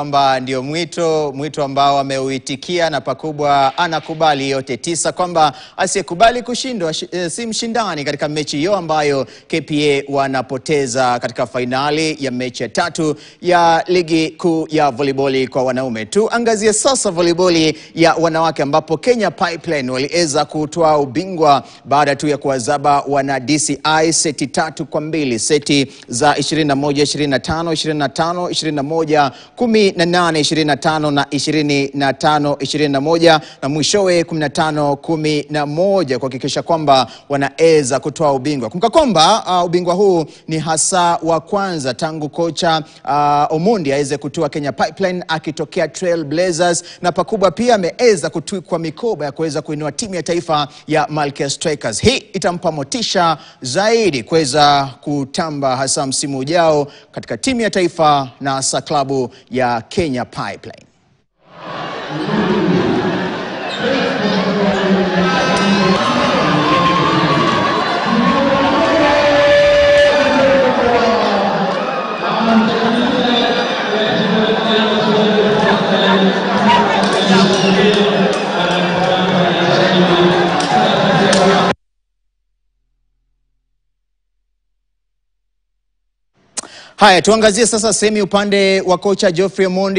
Kwamba ndio mwito ambao ameuitikia na pakubwa anakubali yote tisa, kwamba asiyekubali kushindwa si mshindani katika mechi hiyo ambayo KPA wanapoteza katika finali ya mechi ya 3 ya ligi kuu ya volleyball kwa wanaume. Tuangazie sasa volleyball ya wanawake ambapo Kenya Pipeline waliweza kutoa ubingwa baada tu ya kuwazaba wana DCI seti 3-2, seti za 21-25, 25-21, 18-25 na 25-21 na mwishowe 15-11 kuhakikisha kwamba wanaweza kutoa ubingwa. Kumbuka kwamba ubingwa huu ni hasa wa kwanza tangu kocha Omondi aweze kutoa Kenya Pipeline akitokea Trail Blazers, na pakubwa pia ameweza kutwikwa mikoba ya kuweza kuinua timu ya taifa ya Malkia Strikers. Hii itampa motisha zaidi kuweza kutamba hasa msimu ujao katika timu ya taifa na hasa klabu ya Kenya Pipeline. Haya, tuangazie sasa sehemu upande wa kocha Geoffrey Omondi.